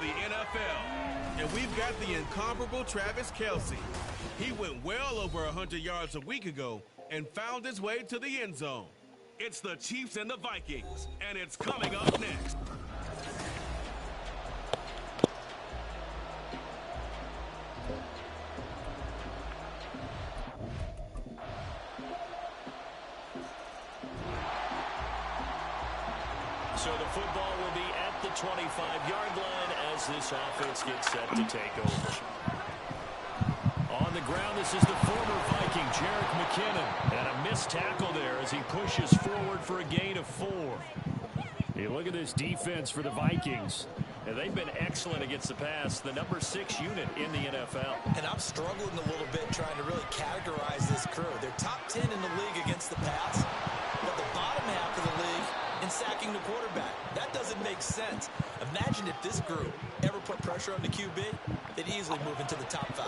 the NFL. And we've got the incomparable Travis Kelce. He went well over 100 yards a week ago and found his way to the end zone. It's the Chiefs and the Vikings, and it's coming up next. So the football will be at the 25-yard line as this offense gets set to take over. On the ground, this is the former Viking, Jerick McKinnon. And a missed tackle there as he pushes forward for a gain of 4. Hey, look at this defense for the Vikings. And they've been excellent against the pass, the number 6 unit in the NFL. And I'm struggling a little bit trying to really categorize this crew. They're top 10 in the league against the pass, but the bottom half of the league in sacking the quarterback. That doesn't make sense. Imagine if this group ever put pressure on the QB, they'd easily move into the top 5.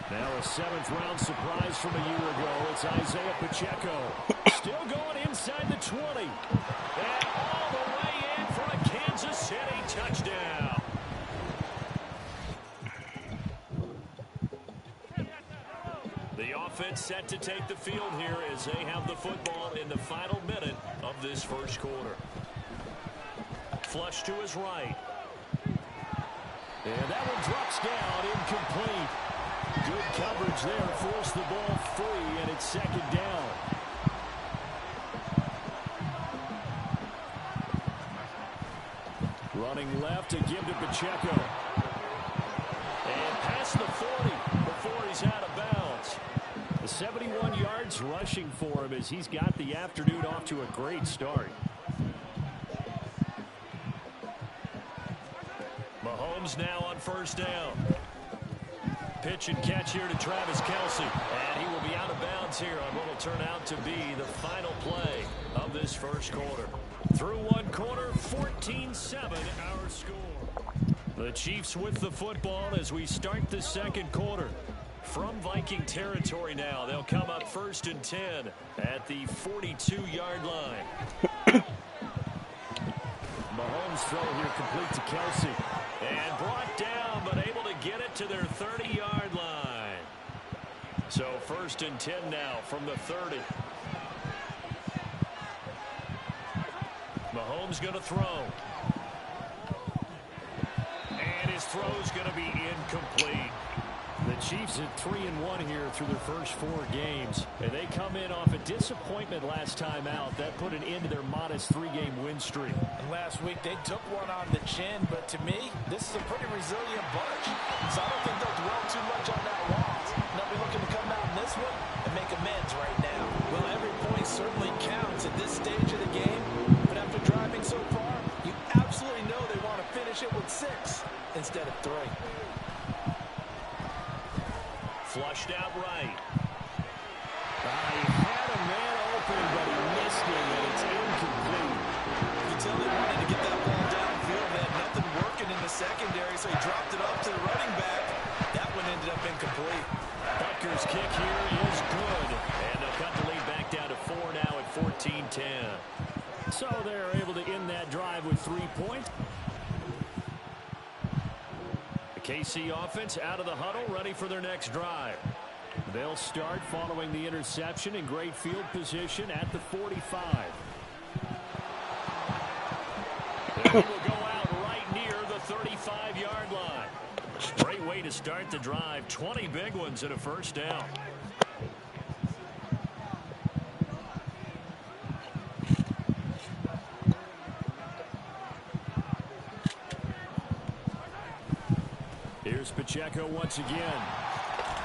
Now a 7th-round surprise from a year ago. It's Isaiah Pacheco. Still going inside the 20. And all the way in for a Kansas City touchdown. The offense set to take the field here as they have the football in the final minute of this first quarter. Flush to his right. And that one drops down, incomplete. Good coverage there, forced the ball free, and it's 2nd down. Running left to give to Pacheco. And past the 40 before he's out of bounds. The 71 yards rushing for him as he's got the afternoon off to a great start. Mahomes now on 1st down. Pitch and catch here to Travis Kelce. And he will be out of bounds here on what will turn out to be the final play of this first quarter. Through one quarter, 14-7 our score. The Chiefs with the football as we start the second quarter. From Viking territory now, they'll come up 1st and 10 at the 42-yard line. Mahomes throw here complete to Kelce. And brought down, but able to get it to their 30-yard line. So 1st and 10 now from the 30. Mahomes going to throw. And his throw's going to be incomplete. The Chiefs at 3-1 here through their first 4 games. And they come in off a disappointment last time out. That put an end to their modest 3-game win streak. And last week they took one on the chin, but to me, this is a pretty resilient bunch. So I don't think they'll dwell too much on that loss. They'll be looking to come out in this one and make amends right now. Well, every point certainly counts at this stage of the game. But after driving so far, you absolutely know they want to finish it with 6 instead of 3. Flushed out right. He had a man open, but he missed him, and it's incomplete. You can tell they wanted to get that ball downfield. They had nothing working in the secondary, so he dropped it off to the running back. That one ended up incomplete. Butker's kick here is good. And they'll cut the lead back down to 4 now at 14-10. So they're able to end that drive with 3 points. KC offense out of the huddle, ready for their next drive. They'll start following the interception in great field position at the 45. They will go out right near the 35-yard line. Great way to start the drive. 20 big ones and a 1st down. Here's Pacheco once again.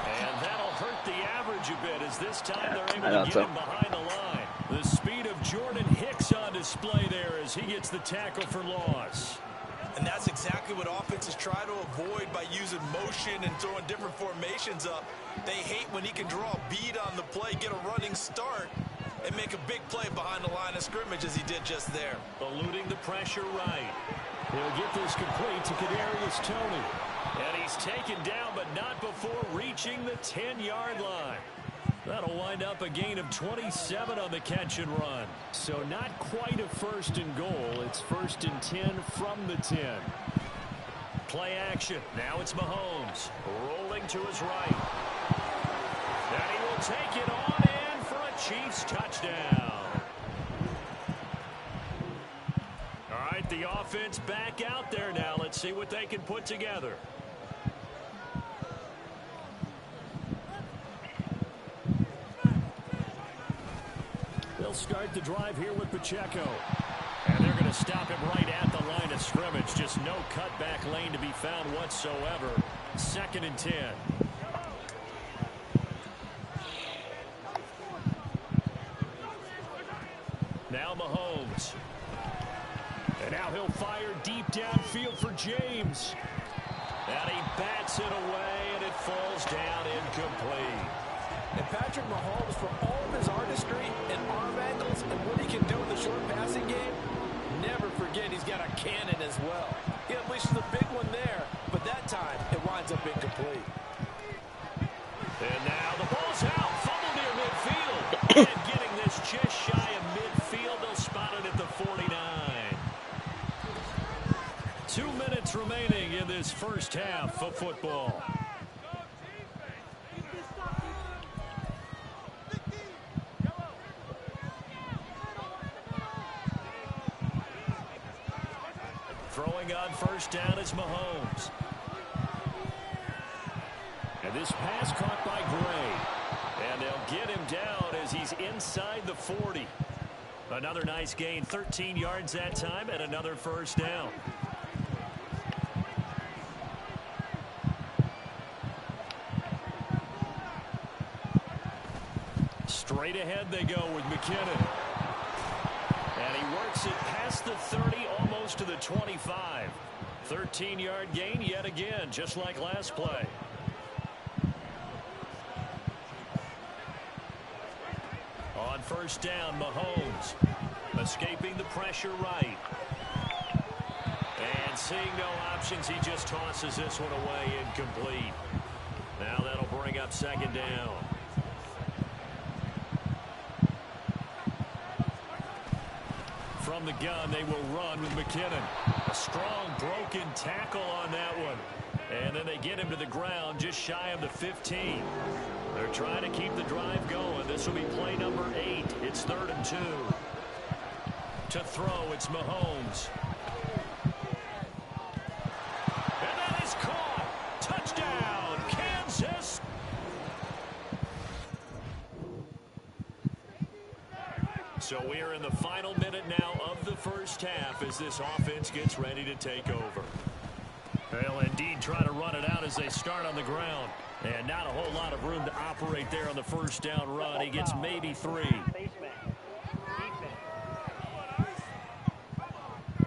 And that'll hurt the average a bit as this time they're able to get him behind the line. The speed of Jordan Hicks on display there as he gets the tackle for loss. And that's exactly what offenses try to avoid by using motion and throwing different formations up. They hate when he can draw a bead on the play, get a running start, and make a big play behind the line of scrimmage as he did just there. Eluding the pressure right. He'll get this complete to Kadarius Toney. And he's taken down, but not before reaching the 10-yard line. That'll wind up a gain of 27 on the catch and run. So not quite a first and goal. It's first and 10 from the 10. Play action. Now it's Mahomes rolling to his right. And he will take it on in for a Chiefs touchdown. All right, the offense back out there now. Let's see what they can put together. They'll start the drive here with Pacheco. And they're going to stop him right at the line of scrimmage. Just no cutback lane to be found whatsoever. 2nd and 10. Now Mahomes. And now he'll fire deep downfield for James. And he bats it away, and it falls down incomplete. And Patrick Mahomes, for all of his artistry and arm angles and what he can do in the short passing game, never forget he's got a cannon as well. He unleashes a big one there, but that time it winds up incomplete. And now the ball's out. Fumble near midfield. And getting this just shy of midfield. They'll spot it at the 49. 2 minutes remaining in this first half of football. Throwing on first down is Mahomes. And this pass caught by Gray. And they'll get him down as he's inside the 40. Another nice gain, 13 yards that time, and another first down. Straight ahead they go with McKinnon. And he works it past the 30, almost to the 25. 13-yard gain yet again, just like last play. On first down, Mahomes escaping the pressure right. And seeing no options, he just tosses this one away incomplete. Now that'll bring up 2nd down. From the gun, they will run with McKinnon. A strong broken tackle on that one. And then they get him to the ground just shy of the 15. They're trying to keep the drive going. This will be play number 8. It's 3rd and 2. To throw, it's Mahomes. And that is caught. Touchdown, Kansas. So we are in the final minute now of the first half as this offense gets ready to take over. They'll indeed try to run it out as they start on the ground. And not a whole lot of room to operate there on the first down run. He gets maybe 3.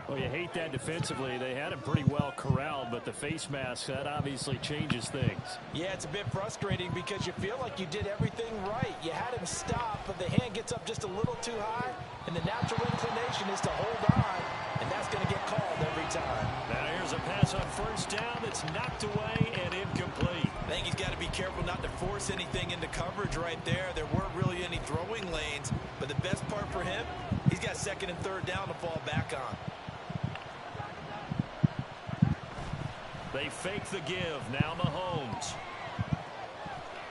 Well, you hate that defensively. They had him pretty well corralled, but the face mask, that obviously changes things. Yeah, it's a bit frustrating because you feel like you did everything right. You had him stop, but the hand gets up just a little too high, and the natural inclination is to hold on, and that's going to get called every time. Now here's a pass on first down that's knocked away and incomplete. I think he's got to be careful not to force anything into coverage right there. There weren't really any throwing lanes, but the best part for him, he's got 2nd and 3rd down to fall back on. They fake the give. Now Mahomes.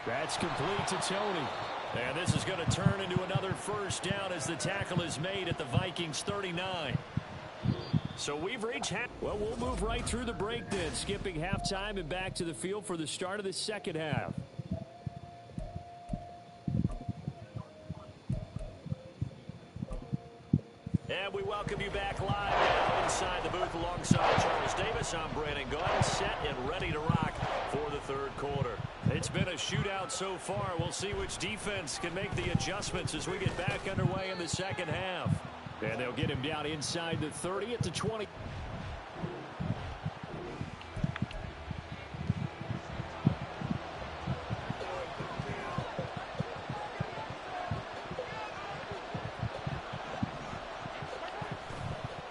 That's complete to Tony. And this is going to turn into another first down as the tackle is made at the Vikings 39. So we've reached half. Well, we'll move right through the break then, skipping halftime and back to the field for the start of the second half. And we welcome you back live now inside the booth alongside Charles Davis. I'm Brandon Glenn, set and ready to rock for the 3rd quarter. It's been a shootout so far. We'll see which defense can make the adjustments as we get back underway in the second half. And they'll get him down inside the 30 at the 20.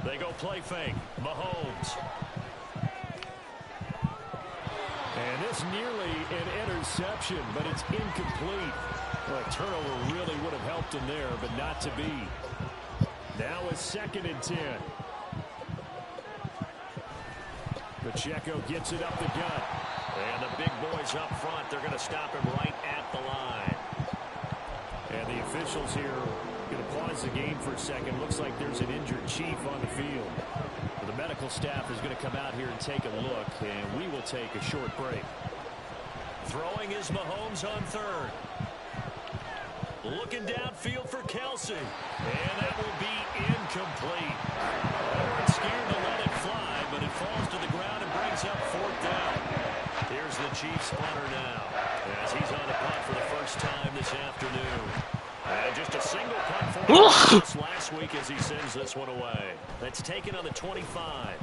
They go play fake. Mahomes. And this just nearly an interception, but it's incomplete. Well, a turnover really would have helped him there, but not to be. Now a 2nd and 10. Pacheco gets it up the gut. And the big boys up front, they're going to stop him right at the line. And the officials here going to pause the game for a second. Looks like there's an injured chief on the field. The medical staff is going to come out here and take a look, and we will take a short break. Throwing is Mahomes on 3rd. Looking downfield for Kelsey. And that will be incomplete. They weren't scared to let it fly, but it falls to the ground and brings up 4th down. Here's the Chiefs punter now, as he's on the punt for the first time this afternoon. And just a single punt for him last week as he sends this one away. That's taken on the 25.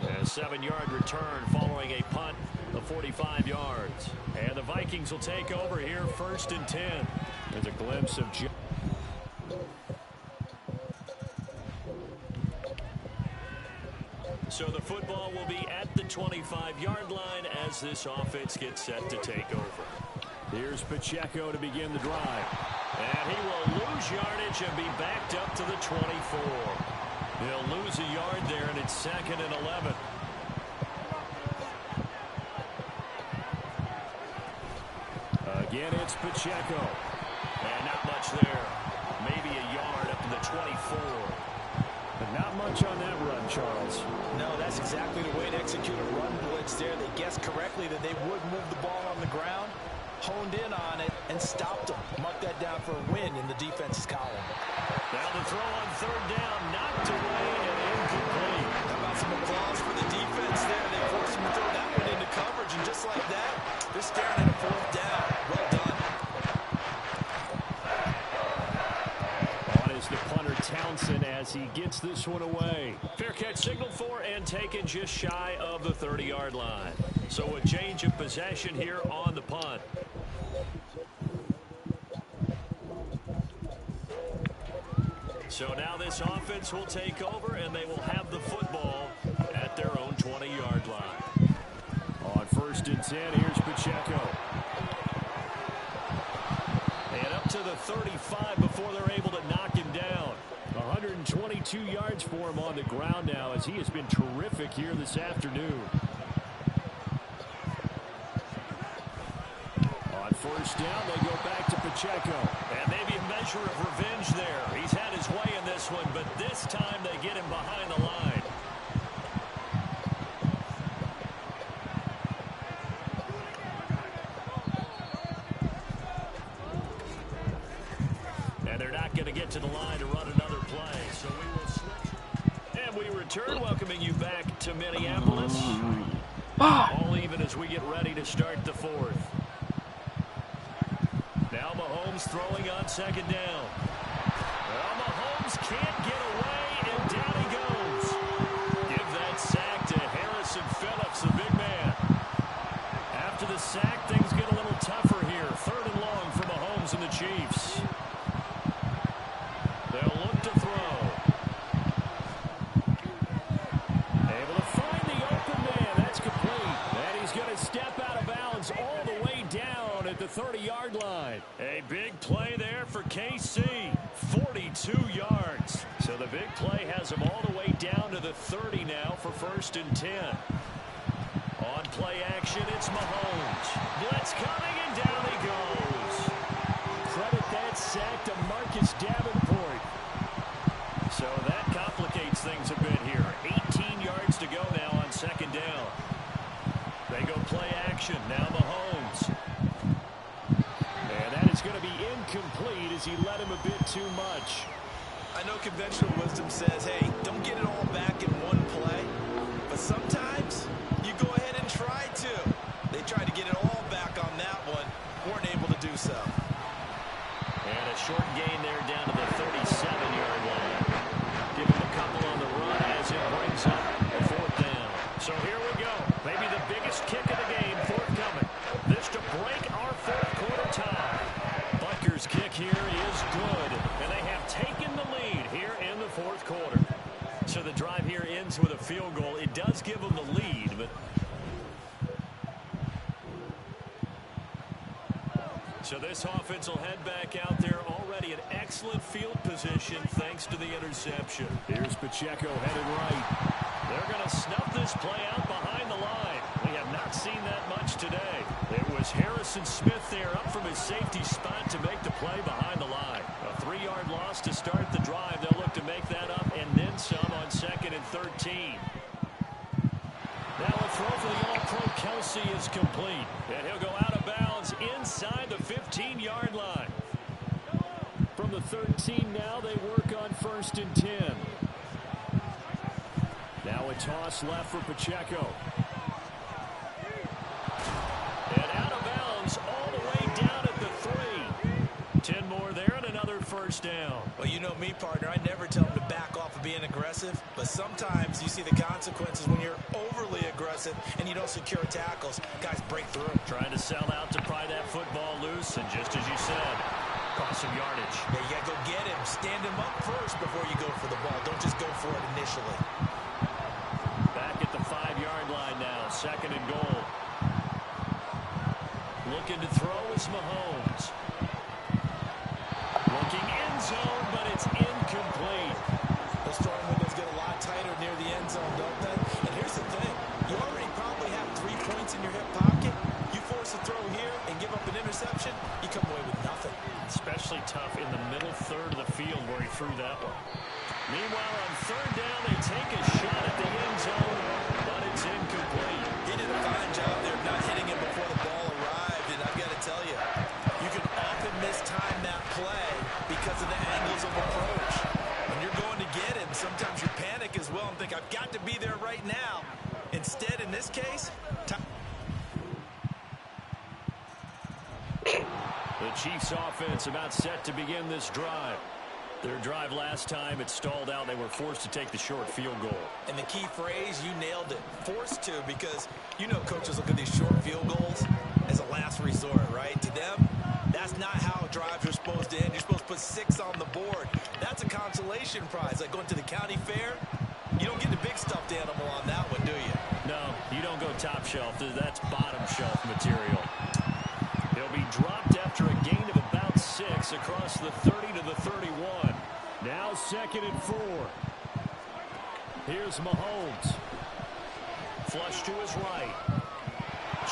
A 7-yard return following a punt of 45 yards. And the Vikings will take over here 1st and 10. There's a glimpse of So the football will be at the 25-yard line as this offense gets set to take over. Here's Pacheco to begin the drive. And he will lose yardage and be backed up to the 24. He'll lose a yard there, and it's 2nd and 11. Again, it's Pacheco. And not much there. Maybe a yard up to the 24. But not much on that run, Charles. No, that's exactly the way to execute a run blitz there. They guessed correctly that they would move the ball on the ground, honed in on it, and stopped them. Mark that down for a win in the defense's column. Now the throw on 3rd down, knocked away and incomplete. How about some applause for the defense there? They forced him to throw that one into coverage, and just like that, they're staring at a 4th down. Well done. On is the punter Townsend as he gets this one away. Fair catch signaled for and taken just shy of the 30-yard line. So a change of possession here on the punt. So now this offense will take over, and they will have the football at their own 20-yard line. On 1st and 10, here's Pacheco. And up to the 35 before they're able to knock him down. 122 yards for him on the ground now as he has been terrific here this afternoon. On 1st down, they go back to Pacheco. And maybe a measure of revenge there. He's had his way in this one, but this time they get him behind the line. And they're not going to get to the line to run another play, so we will switch. And we return, welcoming you back to Minneapolis. All even as we get ready to start the 4th. Now Mahomes throwing on 2nd down. Well, Mahomes can't get away, and down he goes. Give that sack to Harrison Phillips, the big man. After the sack, things get a little tougher here. 3rd and long for Mahomes and the Chiefs. They'll look to throw. Able to find the open man. That's complete. And he's going to step out of bounds all the way down at the 30-yard line. A big play there for KC. 42 yards. So the big play has him all the way down to the 30 now for 1st and 10. On play action, it's Mahomes. Blitz coming, and down he goes. Credit that sack to Marcus Davenport. So that complicates things a bit here. 18 yards to go now on 2nd down. They go play action. Now Mahomes. And that is going to be incomplete as he led him a bit too much. I know conventional wisdom says, hey, don't get it all back in one play. But sometimes you go ahead and try to. They tried to get it all back on that one. Weren't able to do so. And a short gain there down to the 37-yard line. Give him a couple on the run as it brings up a 4th down. So here we go. Maybe the biggest kick of the game forthcoming. This to break our 4th quarter tie. Butker's kick here is good. And they have taken the lead here in the 4th quarter. So the drive here ends with a field goal. It does give them the lead, but So this offense will head back out there, already in excellent field position thanks to the interception. Here's Pacheco headed right. They're going to snuff this play out behind the line. We have not seen that much today. It was Harrison Smith there up from his safety spot to make the play behind the line. A 3-yard loss to start the drive. They'll look to make that up and then some on 2nd and 13. Now a throw for the All-Pro Kelsey is complete. And he'll go out of bounds inside the 15-yard line. From the 13 now, they work on 1st and 10. Now a toss left for Pacheco. And out of bounds all the way down at the 3. 10 more there and another 1st down. Well, you know me, partner. I never tell them to back off of being aggressive. But sometimes you see the consequences when you're overly aggressive and you don't secure tackles. Guys break through. Trying to sell out to pry that football loose. And just as you said, cost some yardage. Yeah, you got to go get him. Stand him up first before you go for the ball. Don't just go for it initially. Back at the 5-yard line now. 2nd and goal. Looking to throw is Mahomes. Looking end zone, but it's incomplete. Those throwing windows get a lot tighter near the end zone, don't they? And here's the thing. You already probably have 3 points in your hip pocket. You force a throw here and give up an interception, you come away with nothing. Especially tough in the middle third of the field where he threw that one. Meanwhile, on 3rd down, they take a shot at the end zone, but it's incomplete. He did a fine job there of not hitting him before the ball arrived, and I've got to tell you, you can often mistime that play because of the angles of approach. When you're going to get him, sometimes you panic as well and think, I've got to be there right now. Instead, in this case, the Chiefs offense about set to begin this drive. Their drive last time, it stalled out. They were forced to take the short field goal. And the key phrase, you nailed it. Forced to, because you know coaches look at these short field goals as a last resort, right? To them, that's not how drives are supposed to end. You're supposed to put 6 on the board. That's a consolation prize. Like going to the county fair, you don't get the big stuffed animal on that one, do you? No, you don't go top shelf. That's bottom shelf material. He'll be dropped after a gain of about 6 across the 30 to the 31. Now 2nd and 4. Here's Mahomes. Flush to his right.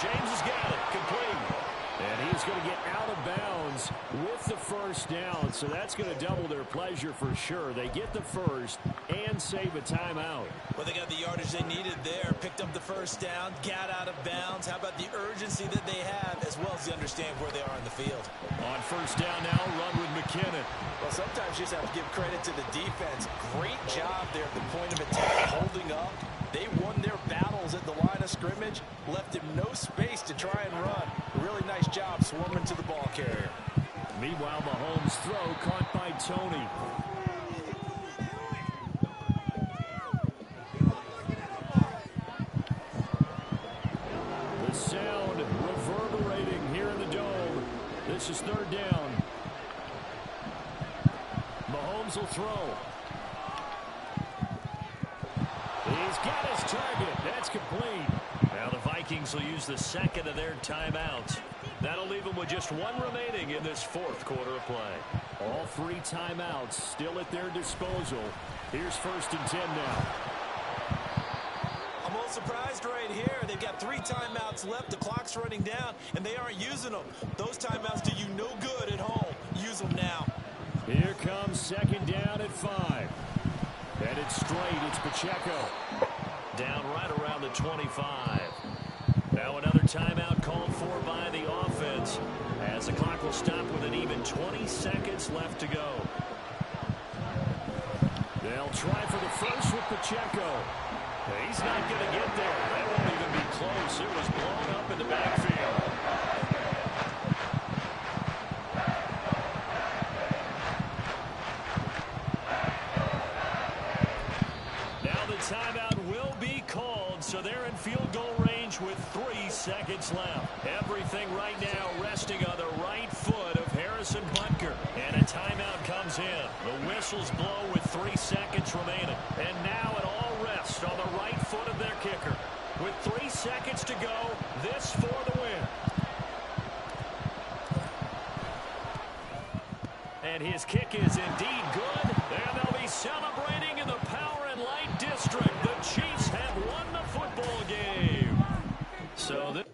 James has got it. Complete. And he's going to get out of bounds with the 1st down. So that's going to double their pleasure for sure. They get the 1st and save a timeout. Well, they got the yardage they needed there. Picked up the 1st down. Got out of bounds. How about the urgency that they have as well as they understand where they are in the field? On 1st down now, run with McKinnon. Well, sometimes you just have to give credit to the defense. Great job there at the point of attack, holding up. They won their battles at the line of scrimmage, left him no space to try and run. A really nice job swarming to the ball carrier. Meanwhile, Mahomes' throw caught by Tony. The sound reverberating here in the dome. This is 3rd down. Mahomes will throw. He's got his target. That's complete. Now the Vikings will use the 2nd of their timeouts. That'll leave them with just 1 remaining in this 4th quarter of play. All 3 timeouts still at their disposal. Here's 1st and 10 now. I'm a little surprised right here. They've got 3 timeouts left. The clock's running down, and they aren't using them. Those timeouts do you no good at home. Use them now. Here comes 2nd down at 5. Headed straight, it's Pacheco. Down right around the 25. Now another timeout called for by the offense as the clock will stop with an even 20 seconds left to go. They'll try for the 1st with Pacheco. He's not going to get there. That won't even be close. It was blown up in the backfield. Timeout will be called, so they're in field goal range with 3 seconds left. Everything right now resting on the right foot of Harrison Butker. And a timeout comes in. The whistles blow with 3 seconds remaining. And now it all rests on the right foot of their kicker. With 3 seconds to go, this for the win. And his kick is indeed good. And they'll be celebrating in the Power and Light District. The Chiefs have won the football game. So this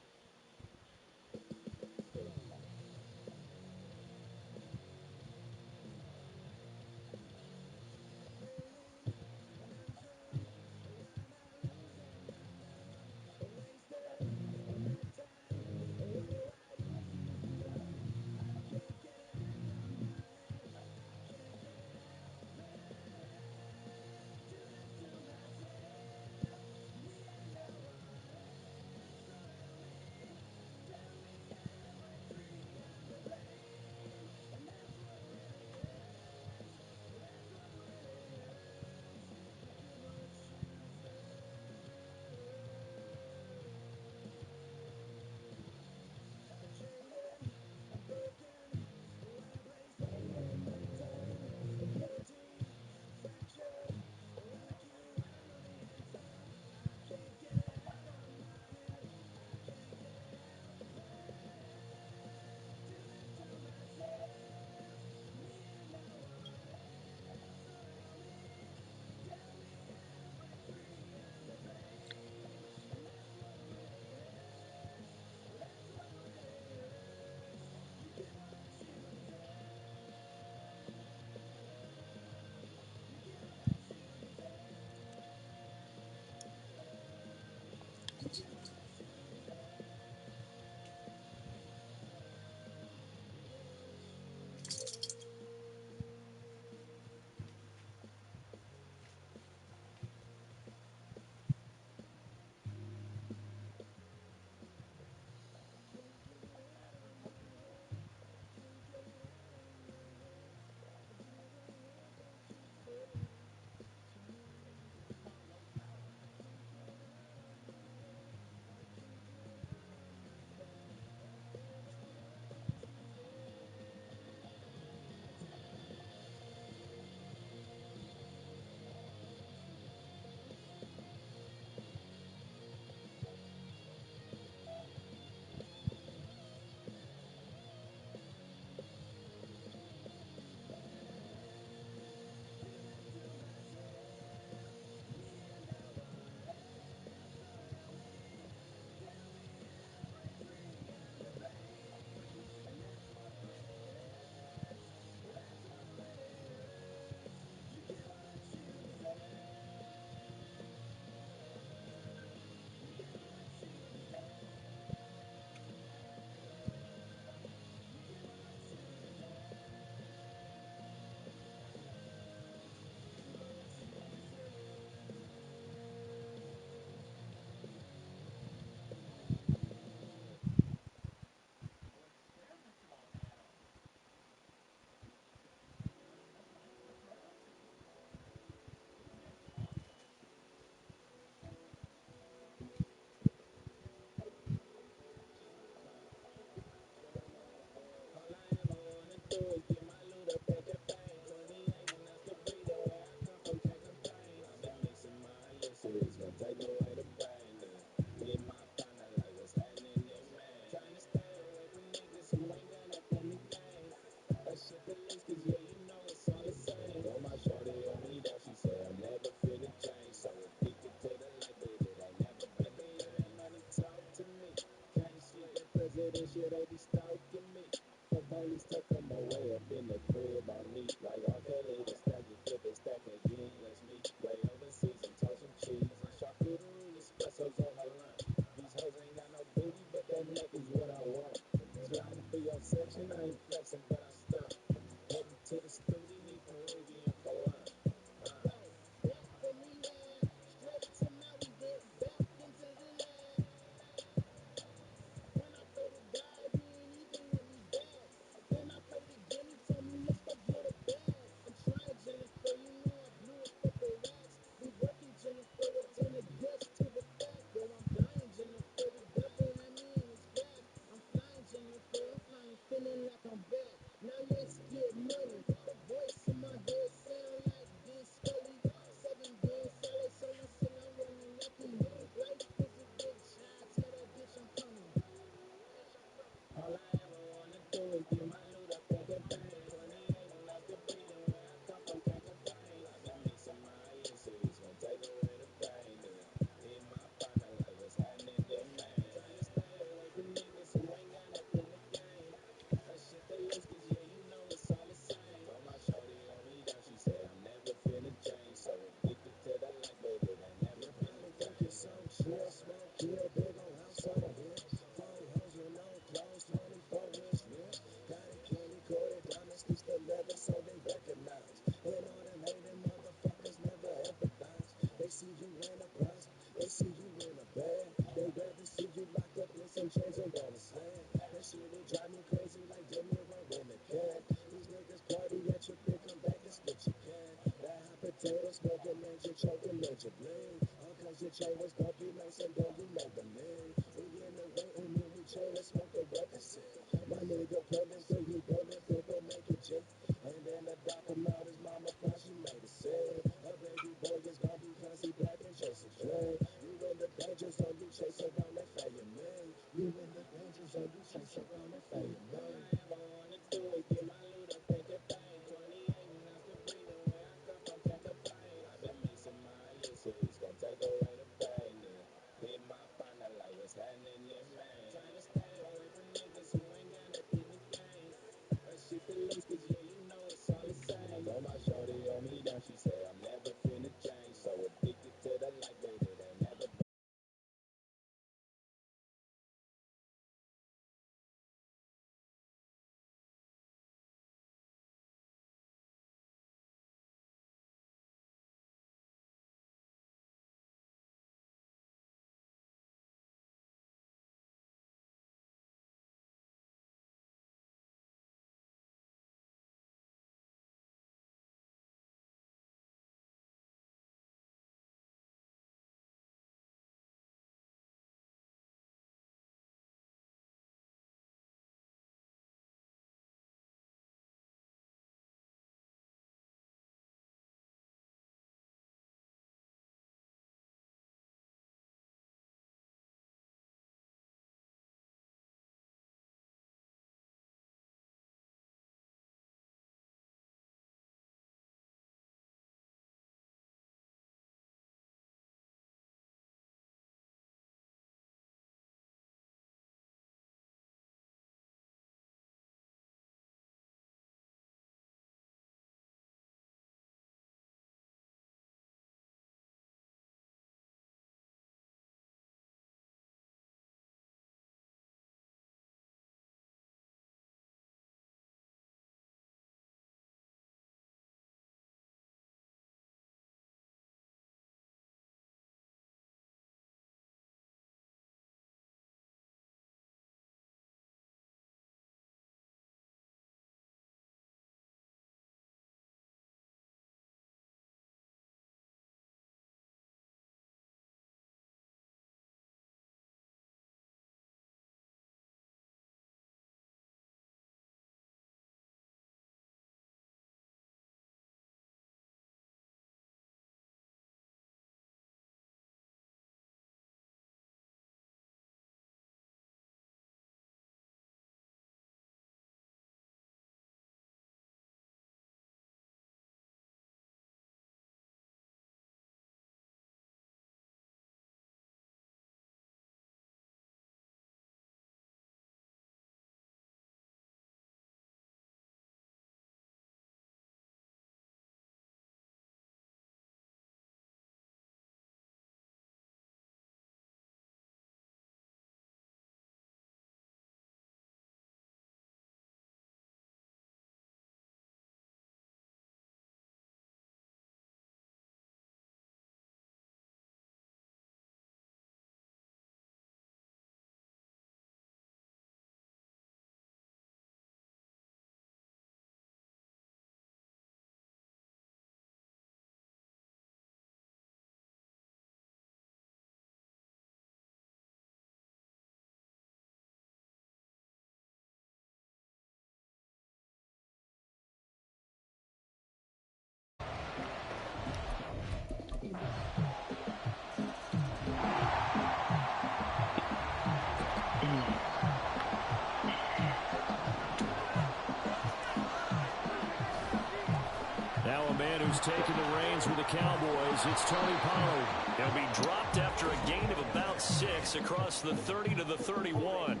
who's taken the reins with the Cowboys. It's Tony Pollard. He'll be dropped after a gain of about 6 across the 30 to the 31.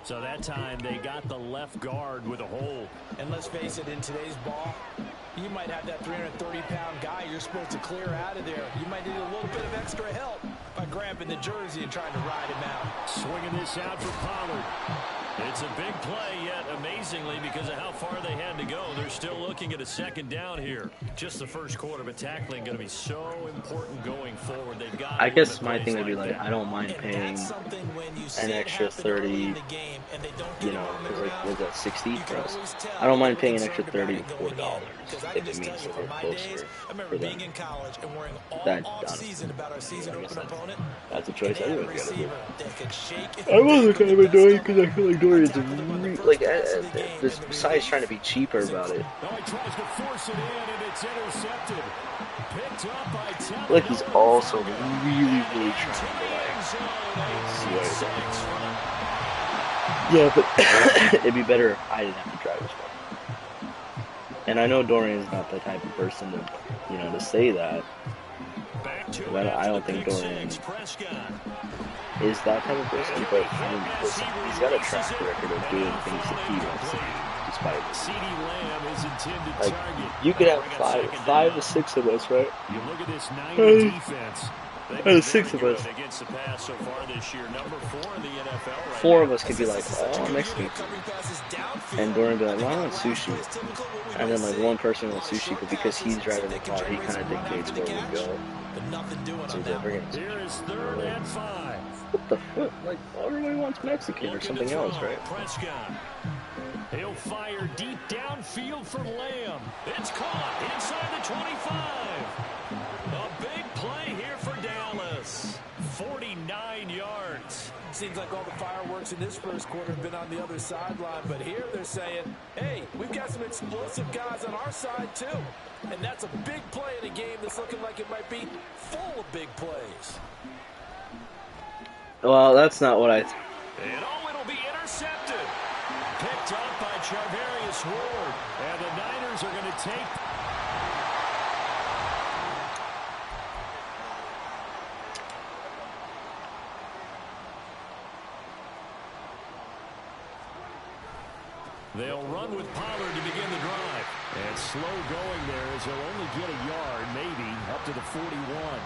So that time they got the left guard with a hold. And let's face it, in today's ball, you might have that 330-pound guy you're supposed to clear out of there. You might need a little bit of extra help by grabbing the jersey and trying to ride him out. Swinging this out for Pollard. It's a big play, yet amazingly, because of how far they had to go, they're still looking at a second down here. Just the first quarter, but tackling going to be so important going forward. They've got. I guess my thing would be like, I don't mind paying an extra 30, you know, because like, was that 60 for us? I don't mind paying an extra $30 to $40 if it means that we're closer for them. That, honestly, I guess that's a choice everyone's got to do. I wasn't kind of annoyed because I feel like Dorian's like, besides trying to be cheaper about it. Like, he's also really, really trying to, like, see what he's doing. Yeah, but it'd be better if I didn't have to drive as well. And I know Dorian's not the type of person to, you know, to say that. But I don't think Dorian is that type of person, but I mean, listen, he's got a track record of doing things that he wants to do, despite it. Like, you could have five to six of us, right? You look at this Niner defense. There's 6 of us. Against the pass so far this year, number 4 in the NFL right 4 of us could be like, oh, Mexican. And Dorian would be like, well, I want sushi. And then, like, one person wants sushi, but because he's driving the car, he kind of dictates where we go. So here is 3rd and 5. What the fuck? Like, everybody wants Mexican or something else, right? Prescott. He'll fire deep downfield for Lamb. It's caught inside the 25. A big play here for Dallas. 49 yards. Seems like all the fireworks in this first quarter have been on the other sideline, but here they're saying, hey, we've got some explosive guys on our side too. And that's a big play in a game that's looking like it might be full of big plays. Well, that's not what I... It'll be intercepted. Picked up by Charvarius Ward. And the Niners are going to take... They'll run with Pollard to begin the drive. And slow going there as he'll only get a yard, maybe, up to the 41.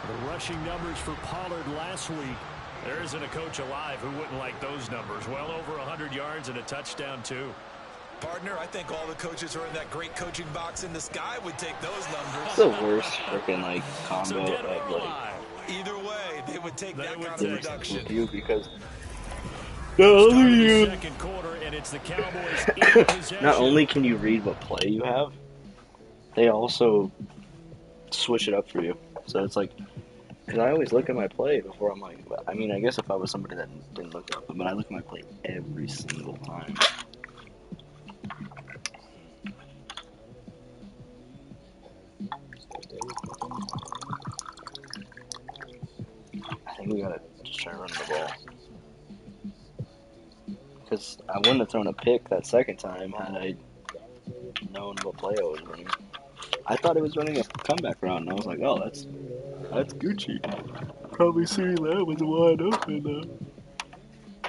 The rushing numbers for Pollard last week. There isn't a coach alive who wouldn't like those numbers. Well over 100 yards and a touchdown, too. Partner, I think all the coaches who are in that great coaching box in the sky would take those numbers. It's the worst freaking, like, combo of, like... Either way, they would take that kind of production. You because... Not only can you read what play you have, they also switch it up for you. So it's like, because I always look at my play before I'm like, I mean, I guess if I was somebody that didn't look at it, but I look at my play every single time. I think we gotta just try to run the ball. Because I wouldn't have thrown a pick that second time had I known what play I was running. I thought it was running a comeback route, and I was like, oh, that's Gucci. Probably CeeDee Lamb was wide open, though.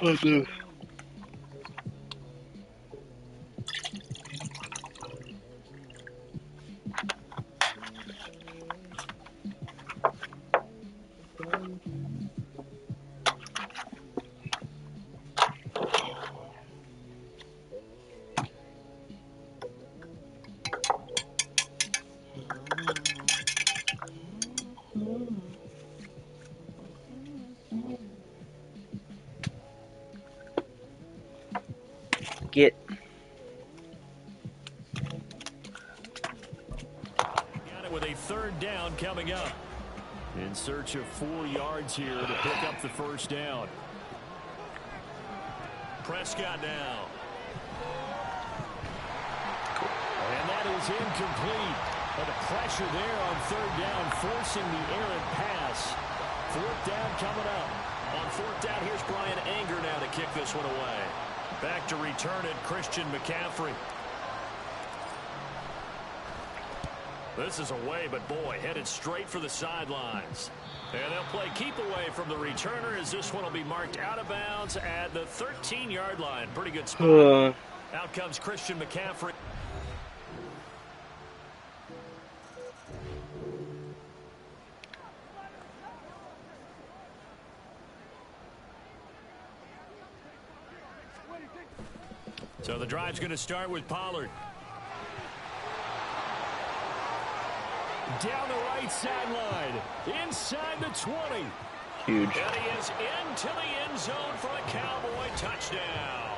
Oh, no. Get. Got it with a 3rd down coming up. In search of 4 yards here to pick up the first down. Prescott now. And that is incomplete. But the pressure there on 3rd down, forcing the errant pass. 4th down coming up. On 4th down, here's Brian Anger now to kick this one away. Back to return it, Christian McCaffrey. This is away, but boy, headed straight for the sidelines. And they'll play keep away from the returner as this one will be marked out of bounds at the 13-yard line. Pretty good spot. Out comes Christian McCaffrey. So the drive's going to start with Pollard. Down the right sideline, inside the 20. Huge. And he is into the end zone for a Cowboy touchdown.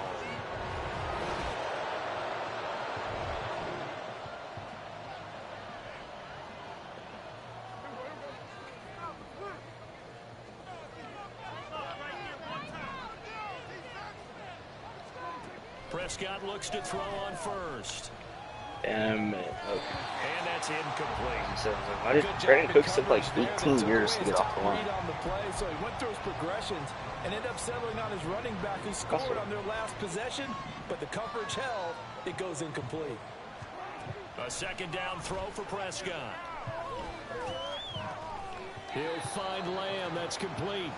Prescott looks to throw on first. And that's incomplete. So, why did Brandon Cooks took like 18 years to get off the line? So he went through his progressions and ended up settling on his running back who scored on their last possession, but the coverage held, it goes incomplete. A second down throw for Prescott. He'll find Lamb. That's complete.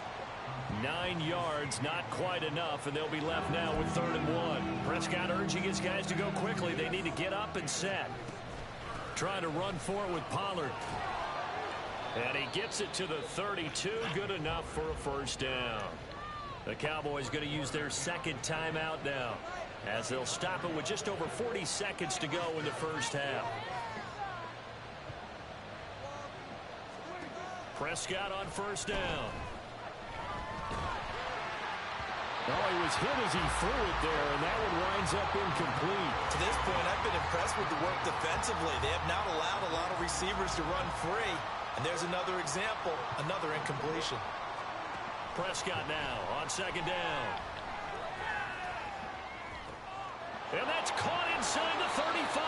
9 yards, not quite enough, and they'll be left now with 3rd and 1. Prescott urging his guys to go quickly. They need to get up and set. Trying to run for it with Pollard. And he gets it to the 32. Good enough for a first down. The Cowboys going to use their second timeout now, as they'll stop it with just over 40 seconds to go in the first half. Prescott on first down. Oh, he was hit as he threw it there, and that one winds up incomplete. To this point, I've been impressed with the work defensively. They have not allowed a lot of receivers to run free. And there's another example, another incompletion. Prescott now on second down. And that's caught inside the 35.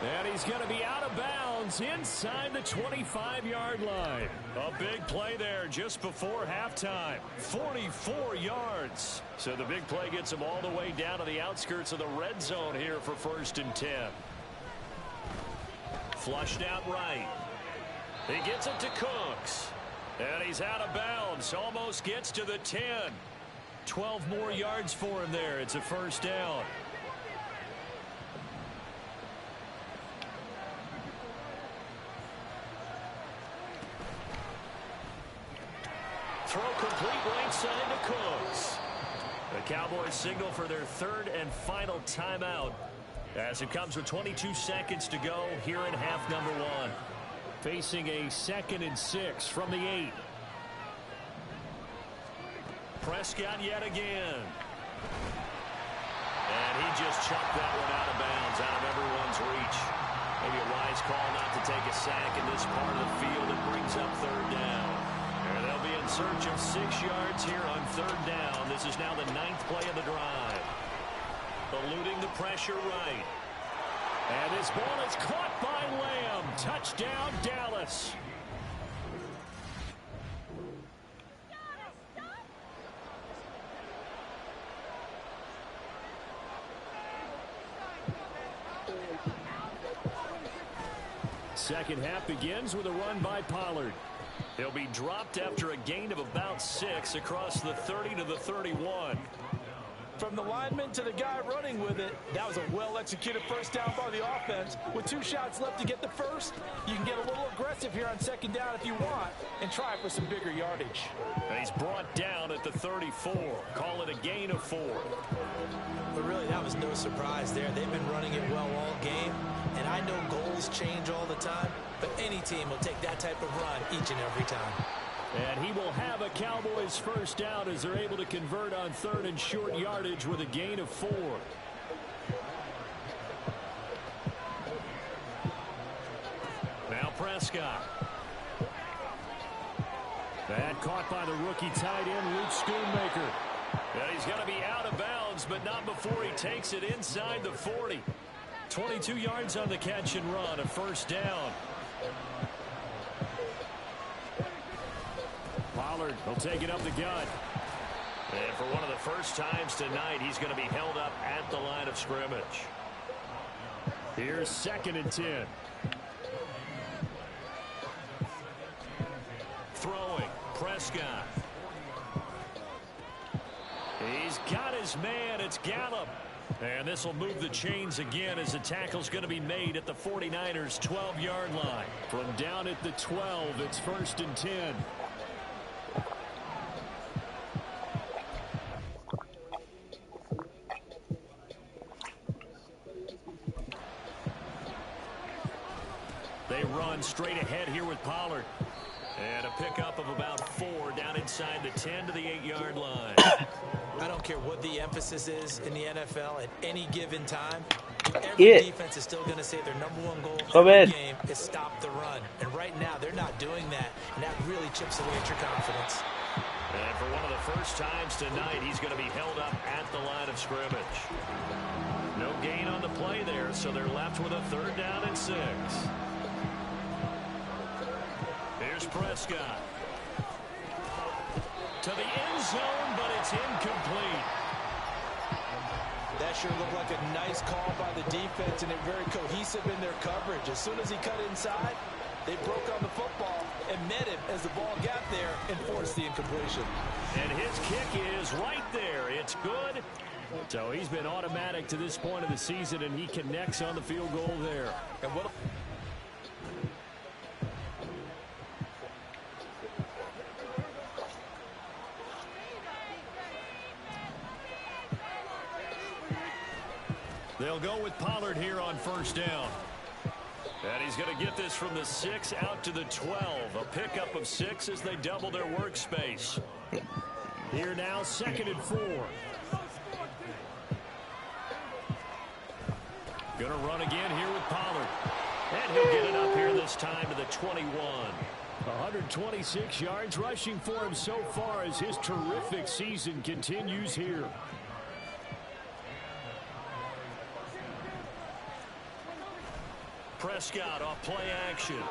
And he's going to be out of bounds inside the 25-yard line. A big play there just before halftime. 44 yards. So the big play gets him all the way down to the outskirts of the red zone here for 1st and 10. Flushed out right. He gets it to Cooks. And he's out of bounds. Almost gets to the 10. 12 more yards for him there. It's a first down. Throw complete right side to Cooks. The Cowboys signal for their 3rd and final timeout as it comes with 22 seconds to go here in half number 1. Facing a 2nd and 6 from the 8. Prescott yet again. And he just chucked that one out of bounds, out of everyone's reach. Maybe a wise call not to take a sack in this part of the field. It brings up 3rd down. And they'll be in search of 6 yards here on 3rd down. This is now the 9th play of the drive. Eluding the pressure right. And this ball is caught by Lamb. Touchdown, Dallas. Second half begins with a run by Pollard. He'll be dropped after a gain of about 6 across the 30 to the 31. From the lineman to the guy running with it, that was a well-executed first down by the offense. With 2 shots left to get the first, you can get a little aggressive here on second down if you want and try for some bigger yardage. And he's brought down at the 34. Call it a gain of 4. But really, that was no surprise there. They've been running it well all game, and I know goals change all the time, but any team will take that type of run each and every time. And he will have a Cowboys first down as they're able to convert on 3rd and short yardage with a gain of 4. Now Prescott. That caught by the rookie tight end, Luke Schoonmaker. And he's going to be out of bounds, but not before he takes it inside the 40. 22 yards on the catch and run, a first down. Pollard will take it up the gut. And for one of the first times tonight, he's going to be held up at the line of scrimmage. Here's 2nd and 10. Throwing, Prescott. He's got his man. It's Gallup. And this will move the chains again as the tackle's going to be made at the 49ers' 12-yard line. From down at the 12, it's 1st and 10. They run straight ahead here with Pollard. And a pickup of about 4 down inside the 10 to the 8-yard line. I don't care what the emphasis is in the NFL at any given time. Every defense is still going to say their #1 goal in the game is stop the run. And right now, they're not doing that. And that really chips away at your confidence. And for one of the first times tonight, he's going to be held up at the line of scrimmage. No gain on the play there, so they're left with a 3rd down and 6. Here's Prescott. To the end zone, but it's incomplete. That sure looked like a nice call by the defense, and they're very cohesive in their coverage. As soon as he cut inside, they broke on the football and met him as the ball got there and forced the incompletion. And his kick is right there. It's good. So he's been automatic to this point of the season, and he connects on the field goal there. And what? They'll go with Pollard here on 1st down. And he's going to get this from the 6 out to the 12. A pickup of 6 as they double their workspace. Here now, 2nd and 4. Going to run again here with Pollard. And he'll get it up here this time to the 21. 126 yards rushing for him so far as his terrific season continues here. Prescott off play action.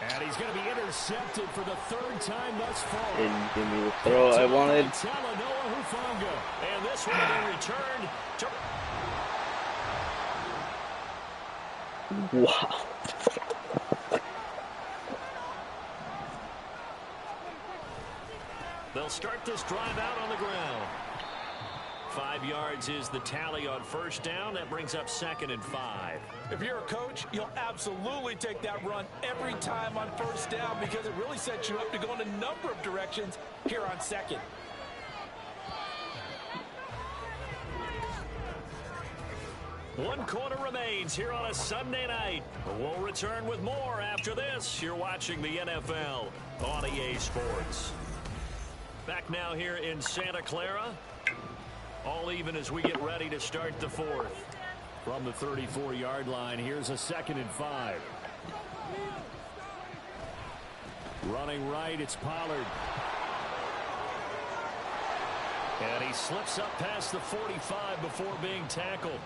And he's going to be intercepted for the 3rd time thus far. Didn't give me the throw I wanted. And this one will be returned to... Wow. They'll start this drive out on the ground. 5 yards is the tally on 1st down. That brings up 2nd and 5. If you're a coach, you'll absolutely take that run every time on 1st down because it really sets you up to go in a number of directions here on 2nd. One quarter remains here on a Sunday night. We'll return with more after this. You're watching the NFL on EA Sports. Back now here in Santa Clara. All even as we get ready to start the 4th. From the 34-yard line, here's a 2nd and 5. Running right, it's Pollard. And he slips up past the 45 before being tackled.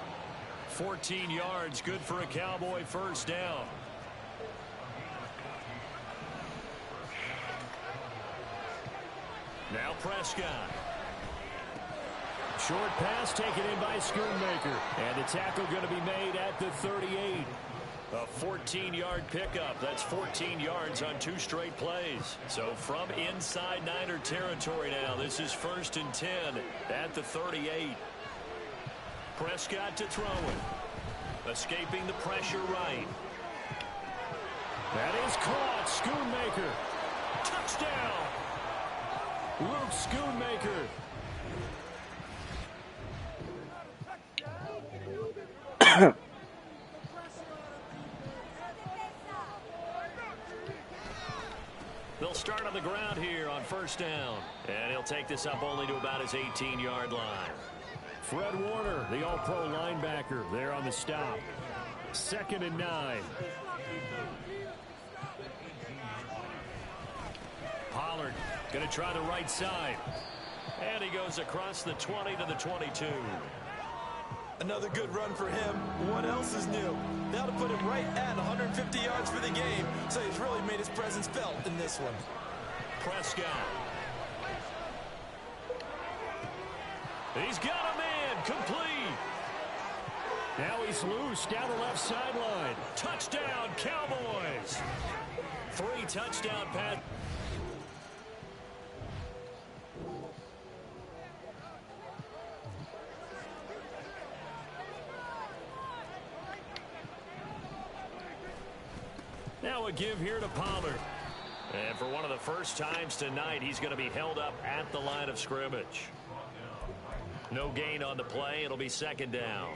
14 yards, good for a Cowboy 1st down. Now Prescott. Short pass taken in by Schoonmaker. And the tackle going to be made at the 38. A 14-yard pickup. That's 14 yards on 2 straight plays. So from inside Niner territory now, this is 1st and 10 at the 38. Prescott to throw it. Escaping the pressure right. That is caught. Schoonmaker. Touchdown. Luke Schoonmaker. They'll start on the ground here on 1st down. And he'll take this up only to about his 18-yard line. Fred Warner, the all-pro linebacker, there on the stop. 2nd and 9. Pollard going to try the right side. And he goes across the 20 to the 22. Another good run for him. What else is new? That'll put him right at 150 yards for the game, so he's really made his presence felt in this one. Prescott He's got him in. Complete. Now he's loose down the left sideline. Touchdown, Cowboys. 3 touchdown passes. Now a give here to Pollard. And for one of the first times tonight, he's going to be held up at the line of scrimmage. No gain on the play. It'll be second down.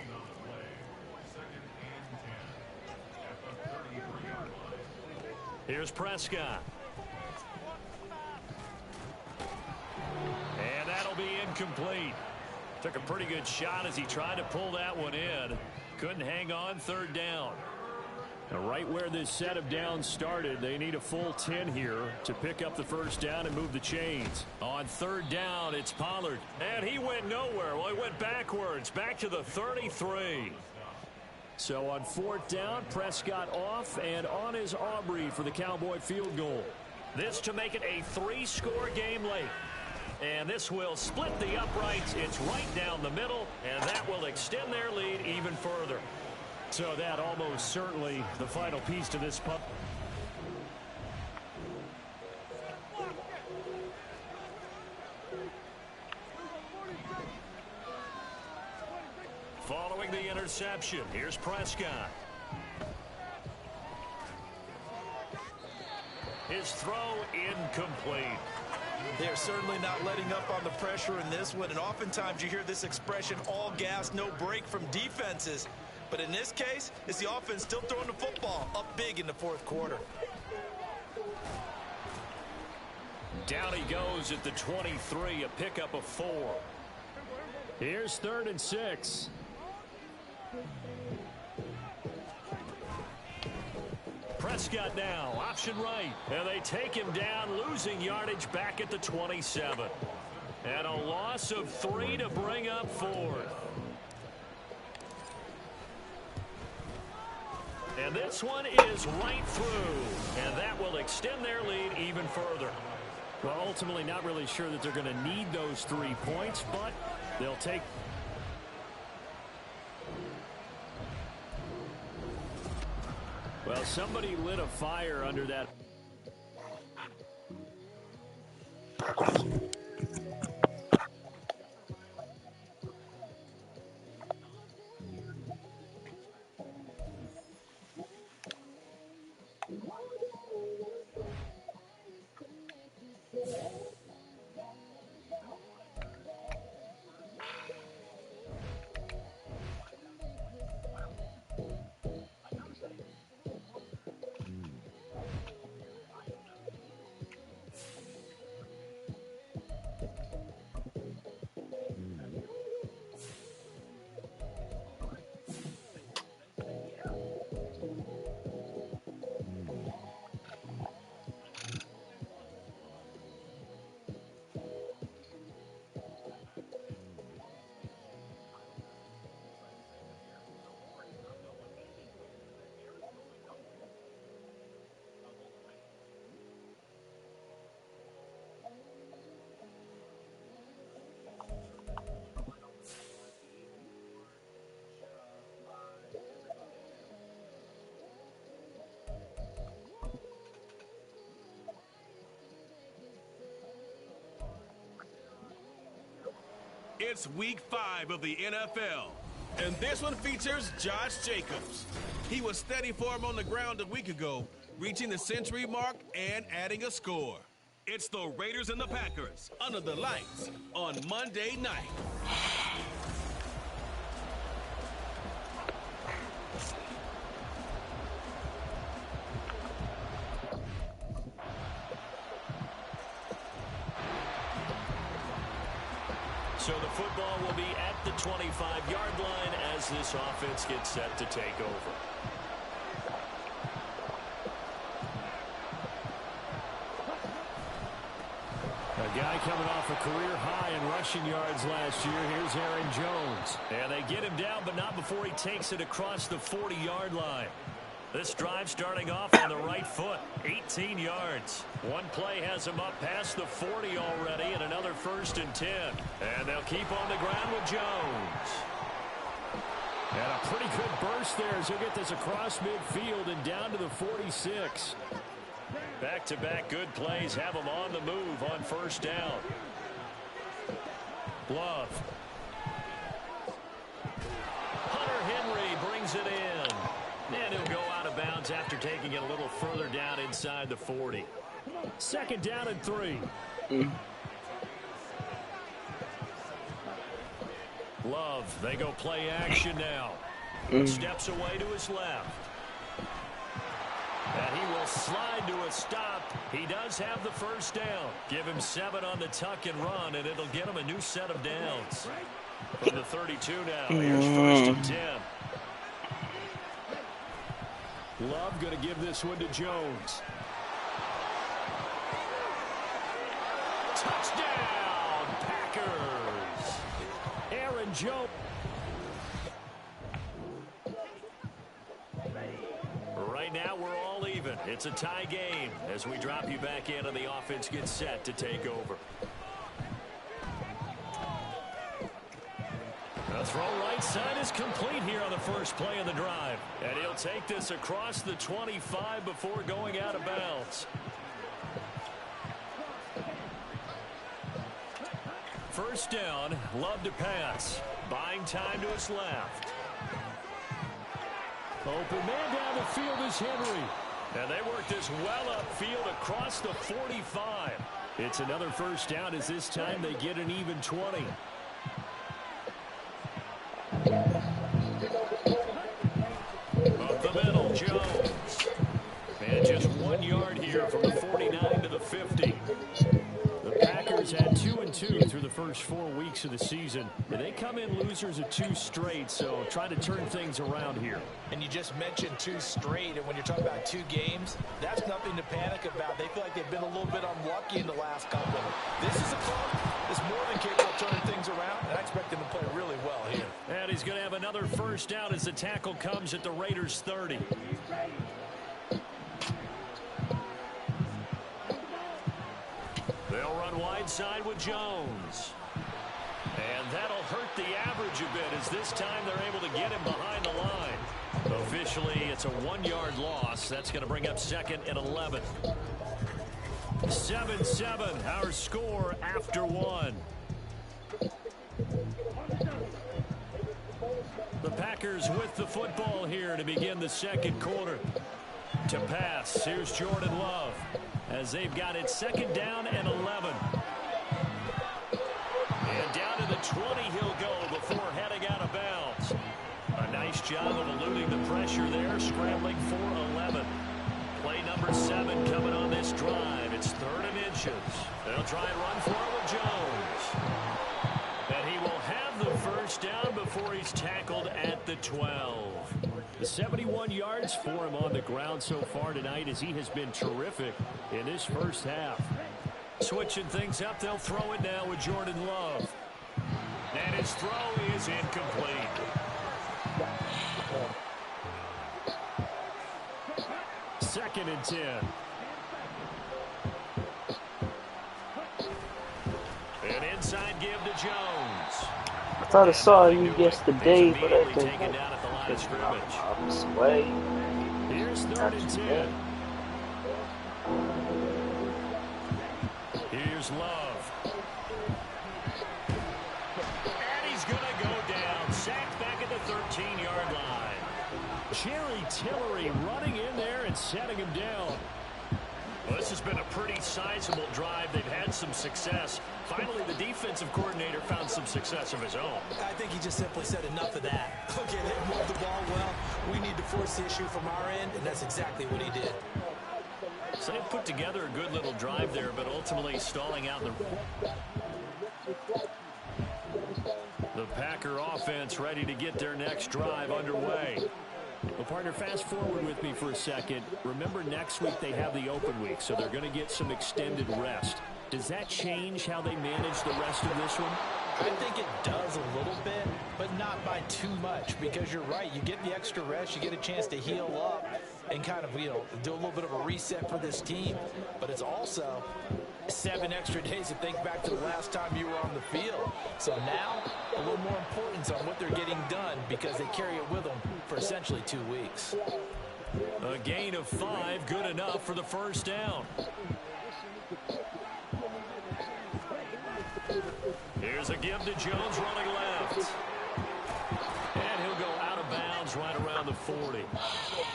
Here's Prescott. And that'll be incomplete. Took a pretty good shot as he tried to pull that one in. Couldn't hang on, third down. Now, right where this set of downs started, they need a full 10 here to pick up the first down and move the chains. On third down, it's Pollard. And he went nowhere. Well, he went backwards, back to the 33. So on fourth down, Prescott off, and on is Aubrey for the Cowboy field goal. This to make it a 3-score game late. And this will split the uprights. It's right down the middle, and that will extend their lead even further. So that almost certainly the final piece to this punt. Following the interception, here's Prescott. His throw incomplete. They're certainly not letting up on the pressure in this one, and oftentimes you hear this expression, all gas, no break from defenses. But in this case, it's the offense still throwing the football up big in the fourth quarter. Down he goes at the 23, a pickup of 4. Here's 3rd and 6. Prescott now, option right. And they take him down, losing yardage back at the 27. And a loss of 3 to bring up 4th. And this one is right through. And that will extend their lead even further. Well, ultimately not really sure that they're going to need those 3 points, but they'll take. Well, somebody lit a fire under that. It's week 5 of the NFL, and this one features Josh Jacobs. He was steady for him on the ground a week ago, reaching the century mark and adding a score. It's the Raiders and the Packers under the lights on Monday night. So the football will be at the 25-yard line as this offense gets set to take over. A guy coming off a career high in rushing yards last year. Here's Aaron Jones. And they get him down, but not before he takes it across the 40-yard line. This drive starting off on the right foot, 18 yards. One play has him up past the 40 already, and another 1st and 10. And they'll keep on the ground with Jones. And a pretty good burst there as he'll get this across midfield and down to the 46. Back-to-back good plays have him on the move on 1st down. Love. Hunter Henry brings it in. And he'll go out of bounds after taking it a little further down inside the 40. 2nd down and 3. Love, they go play action now. Steps away to his left. And he will slide to a stop. He does have the 1st down. Give him 7 on the tuck and run, and it'll get him a new set of downs. From the 32 now, here's 1st and 10. Love going to give this one to Jones. Touchdown, Packers. Aaron Jones. Right now, we're all even. It's a tie game as we drop you back in and the offense gets set to take over. The throw right side is complete here on the first play of the drive. And he'll take this across the 25 before going out of bounds. 1st down, Love to pass. Buying time to his left. Open man down the field is Henry. And they work this well upfield across the 45. It's another 1st down as this time they get an even 20. Up the middle, Jones. And just 1 yard here from the 49 to the 50. The Packers had 2-2 through the first 4 weeks of the season. They come in losers of 2 straight, so try to turn things around here. And you just mentioned 2 straight, and when you're talking about 2 games, that's nothing to panic about. They feel like they've been a little bit unlucky in the last couple. This is a club that's more than capable of turning things around, and I expect them to play really well here. And he's going to have another 1st down as the tackle comes at the Raiders' 30. They'll run wide side with Jones. And that'll hurt the average a bit as this time they're able to get him behind the line. Officially, it's a 1-yard loss. That's going to bring up 2nd and 11. 7-7, our score after 1. The Packers with the football here to begin the 2nd quarter. To pass, here's Jordan Love as they've got it 2nd down and 11. And down to the 20 he'll go before heading out of bounds. A nice job of eluding the pressure there, scrambling for 11. Play number 7 coming on this drive. It's 3rd and inches. They'll try and run for it with Jones. And he will have the 1st down before he's tackled at the 12. 71 yards for him on the ground so far tonight as he has been terrific in this 1st half. Switching things up, they'll throw it now with Jordan Love. And his throw is incomplete. Second and 10. An inside give to Jones. I thought I saw you yesterday, but I think taken down at the line of scrimmage. Opposite way. Here's 3rd and 10. Here's Love. And he's going to go down. Sacked back at the 13-yard line. Jerry Tillery running in there and setting him down. Well, this has been a pretty sizable drive. They've had some success. Finally, the defensive coordinator found some success of his own. I think he just simply said enough of that. Okay, they moved the ball well. We need to force the issue from our end, and that's exactly what he did. So they put together a good little drive there, but ultimately stalling out the Packer offense ready to get their next drive underway. Well, partner, fast forward with me for a second. Remember, next week they have the open week, so they're going to get some extended rest. Does that change how they manage the rest of this one? I think it does a little bit, but not by too much, because you're right. You get the extra rest, you get a chance to heal up and kind of, do a little bit of a reset for this team. But it's also 7 extra days to think back to the last time you were on the field. So now, a little more importance on what they're getting done because they carry it with them for essentially 2 weeks. A gain of 5, good enough for the first down. Here's a give to Jones running left. And he'll go out of bounds right around the 40.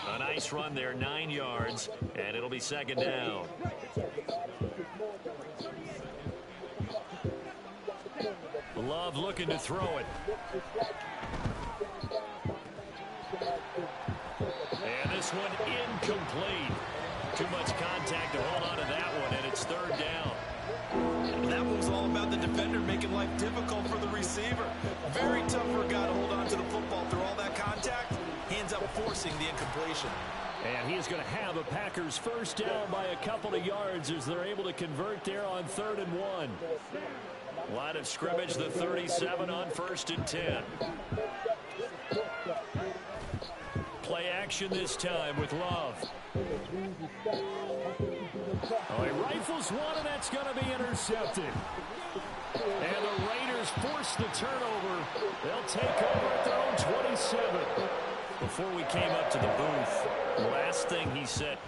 A nice run there, 9 yards, and it'll be second down. Love looking to throw it. And this one incomplete. Too much contact to hold on to that one, and it's third down. That move's all about the defender making life difficult for the receiver. Very tough for a guy to hold on to the football through all that contact. He ends up forcing the incompletion. And he's going to have a Packers first down by a couple of yards as they're able to convert there on 3rd and 1. Line of scrimmage, the 37 on 1st and 10. Play action this time with Love. Oh, he rifles one, and that's going to be intercepted. And the Raiders force the turnover. They'll take over at their own 27. Before we came up to the booth, last thing he said.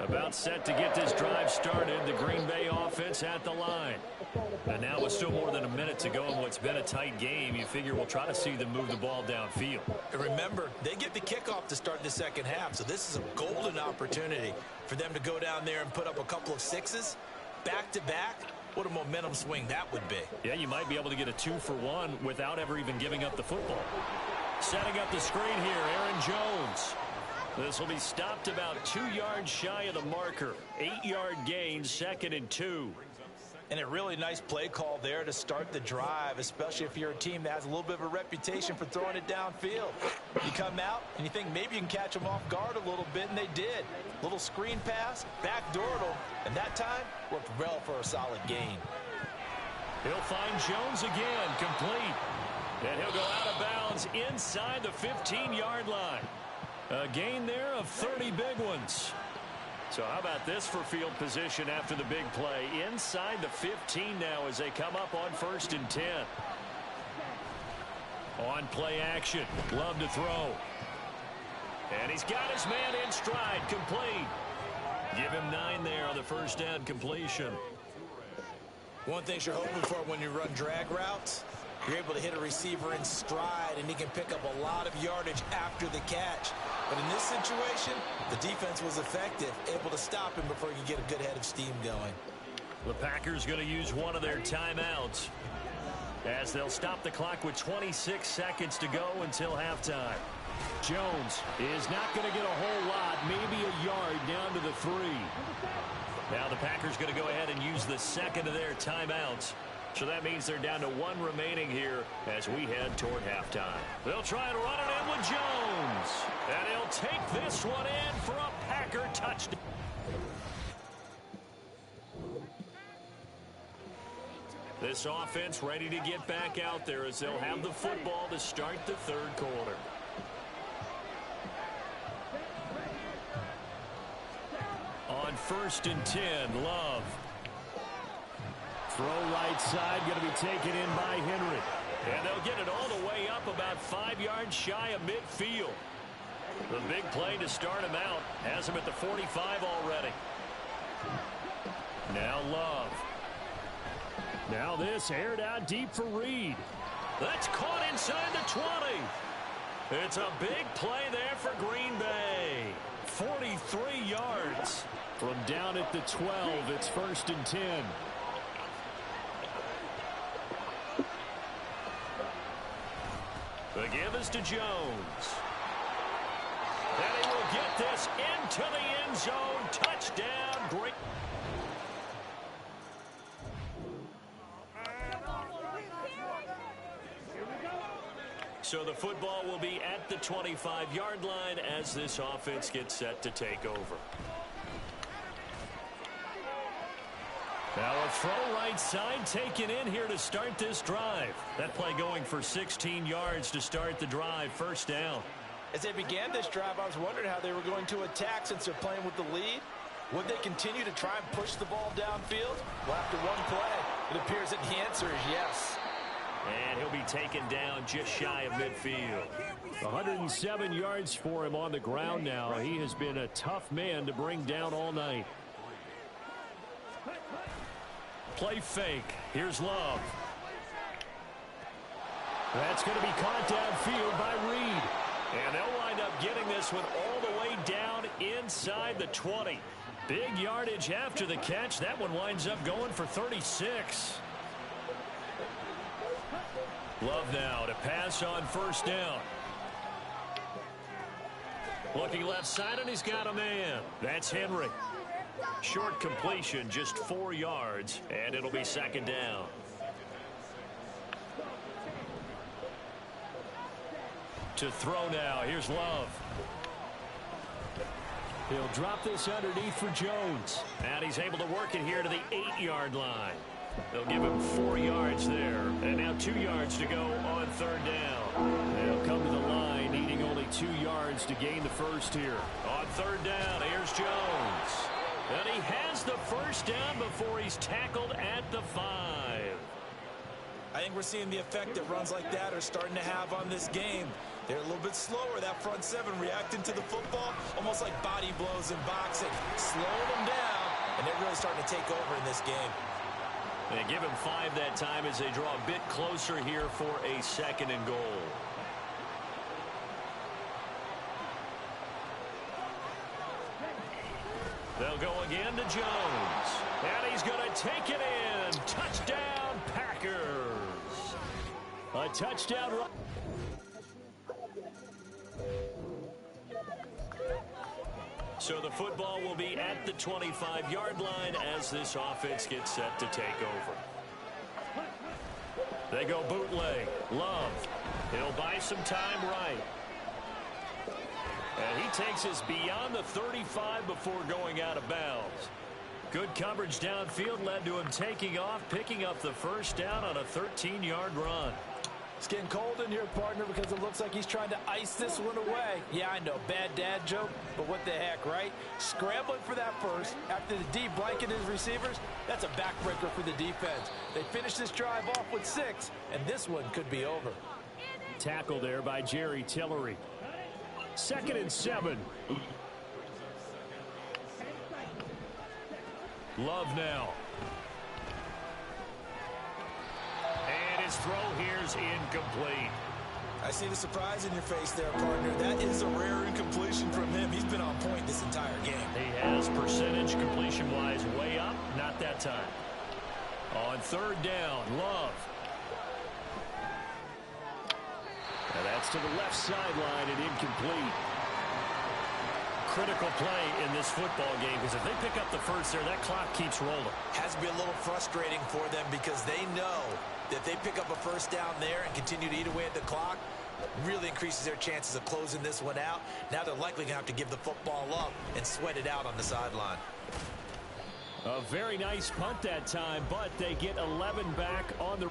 About set to get this drive started. The Green Bay offense at the line. And now with still more than a minute to go in what's been a tight game, you figure we'll try to see them move the ball downfield. And remember, they get the kickoff to start the second half, so this is a golden opportunity for them to go down there and put up a couple of 6s back-to-back. What a momentum swing that would be. Yeah, you might be able to get a 2-for-1 without ever even giving up the football. Setting up the screen here, Aaron Jones. This will be stopped about 2 yards shy of the marker. 8-yard gain, 2nd and 2. And a really nice play call there to start the drive, especially if you're a team that has a little bit of a reputation for throwing it downfield. You come out and you think maybe you can catch them off guard a little bit, and they did. Little screen pass, backdoored them, and that time worked well for a solid gain. He'll find Jones again, complete. And he'll go out of bounds inside the 15-yard line. A gain there of 30 big ones. So how about this for field position after the big play? Inside the 15 now as they come up on 1st and 10. On play action, Love to throw. And he's got his man in stride, complete. Give him 9 there on the first down completion. One thing you're hoping for when you run drag routes, you're able to hit a receiver in stride, and he can pick up a lot of yardage after the catch. But in this situation, the defense was effective, able to stop him before he could get a good head of steam going. The Packers going to use one of their timeouts as they'll stop the clock with 26 seconds to go until halftime. Jones is not going to get a whole lot, maybe a yard down to the 3. Now the Packers going to go ahead and use the second of their timeouts. So that means they're down to 1 remaining here as we head toward halftime. They'll try and run it in with Jones. And he'll take this one in for a Packer touchdown. This offense ready to get back out there as they'll have the football to start the 3rd quarter. On 1st and 10, Love. Throw right side, going to be taken in by Henry. And they'll get it all the way up about 5 yards shy of midfield. The big play to start him out has him at the 45 already. Now Love. Now this aired out deep for Reed. That's caught inside the 20. It's a big play there for Green Bay. 43 yards from down at the 12. It's 1st and 10. The give is to Jones. And he will get this into the end zone. Touchdown. Great. So the football will be at the 25-yard line as this offense gets set to take over. Now a throw right side taken in here to start this drive. That play going for 16 yards to start the drive. First down. As they began this drive, I was wondering how they were going to attack since they're playing with the lead. Would they continue to try and push the ball downfield? Well, after one play, it appears that the answer is yes. And he'll be taken down just shy of midfield. 107 yards for him on the ground now. He has been a tough man to bring down all night. Play fake. Here's Love. That's going to be caught downfield by Reed. And they'll wind up getting this one all the way down inside the 20. Big yardage after the catch. That one winds up going for 36. Love now to pass on first down. Looking left side, and he's got a man. That's Henry. Short completion, just 4 yards, and it'll be second down. To throw now, here's Love. He'll drop this underneath for Jones. And he's able to work it here to the 8-yard line. They'll give him 4 yards there. And now 2 yards to go on third down. They'll come to the line, needing only 2 yards to gain the first here. On third down, here's Jones. And he has the first down before he's tackled at the 5. I think we're seeing the effect that runs like that are starting to have on this game. They're a little bit slower, that front seven, reacting to the football, almost like body blows in boxing. Slowing them down, and they're really starting to take over in this game. They give him 5 that time as they draw a bit closer here for a second and goal. They'll go again to Jones. And he's going to take it in. Touchdown, Packers. A touchdown run. So the football will be at the 25-yard line as this offense gets set to take over. They go bootleg. Love. He'll buy some time right. And he takes us beyond the 35 before going out of bounds. Good coverage downfield led to him taking off, picking up the first down on a 13-yard run. It's getting cold in here, partner, because it looks like he's trying to ice this one away. Yeah, I know, bad dad joke, but what the heck, right? Scrambling for that first after the D blanketed his receivers, that's a backbreaker for the defense. They finish this drive off with 6, and this one could be over. Tackle there by Jerry Tillery. 2nd and 7. Love now. And his throw here's incomplete. I see the surprise in your face there, partner. That is a rare incompletion from him. He's been on point this entire game. He has percentage completion-wise way up. Not that time. On third down, Love. And that's to the left sideline and incomplete. Critical play in this football game because if they pick up the first there, that clock keeps rolling. Has to be a little frustrating for them because they know that they pick up a first down there and continue to eat away at the clock, really increases their chances of closing this one out. Now they're likely going to have to give the football up and sweat it out on the sideline. A very nice punt that time, but they get 11 back on the...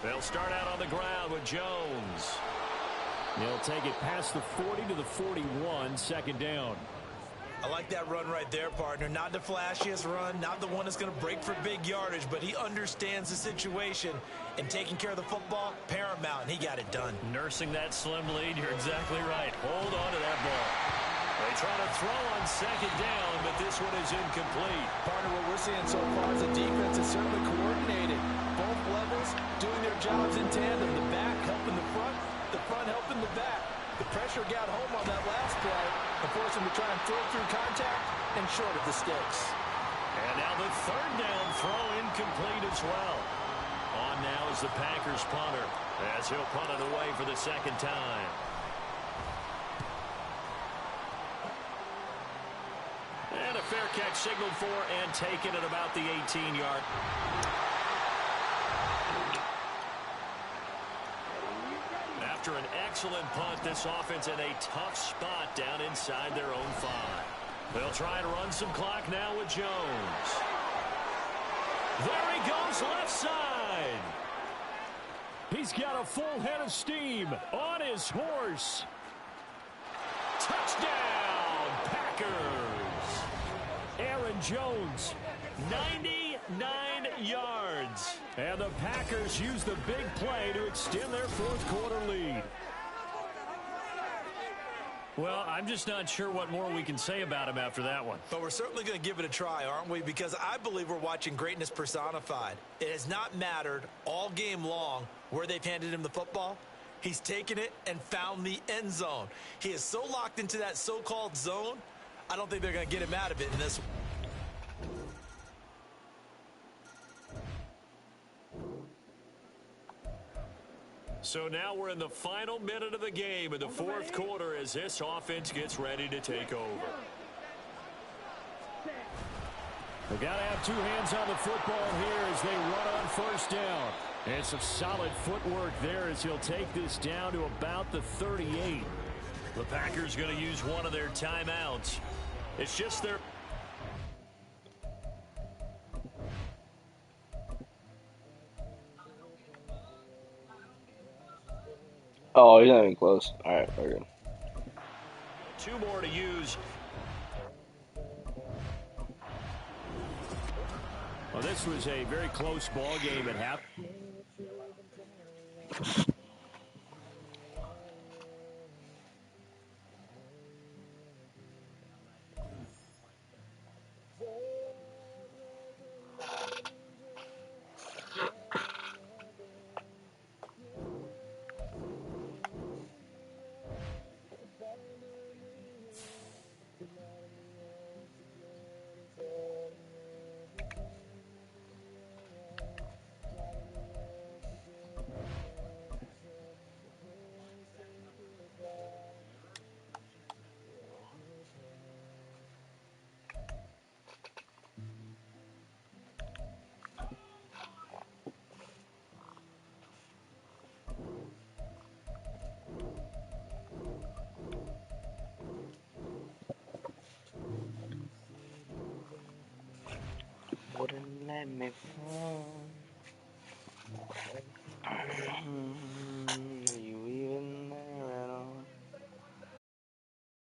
They'll start out on the ground with Jones. They'll take it past the 40 to the 41, second down. I like that run right there, partner. Not the flashiest run, not the one that's going to break for big yardage, but he understands the situation, and taking care of the football, paramount, and he got it done. Nursing that slim lead, you're exactly right. Hold on to that ball. They try to throw on second down, but this one is incomplete. Partner, what we're seeing so far is the defense is certainly coordinated. Both levels doing their jobs in tandem. The back helping the front helping the back. The pressure got home on that last play and forced him to try and throw through contact and short of the sticks. And now the third down throw incomplete as well. On now is the Packers punter as he'll punt it away for the second time. And a fair catch signaled for and taken at about the 18-yard. excellent punt. This offense in a tough spot down inside their own 5. They'll try and run some clock now with Jones. There he goes left side. He's got a full head of steam on his horse. Touchdown, Packers. Aaron Jones, 99 yards. And the Packers use the big play to extend their fourth quarter lead. Well, I'm just not sure what more we can say about him after that one. But we're certainly going to give it a try, aren't we? Because I believe we're watching greatness personified. It has not mattered all game long where they've handed him the football. He's taken it and found the end zone. He is so locked into that so-called zone, I don't think they're going to get him out of it in this one. So now we're in the final minute of the game in the fourth quarter as this offense gets ready to take over. They got to have two hands on the football here as they run on first down. And some solid footwork there as he'll take this down to about the 38. The Packers going to use one of their timeouts. It's just their... Oh, he's not even close. All right, we're good. 2 more to use. Well, this was a very close ball game at half. Wouldn't let me fall.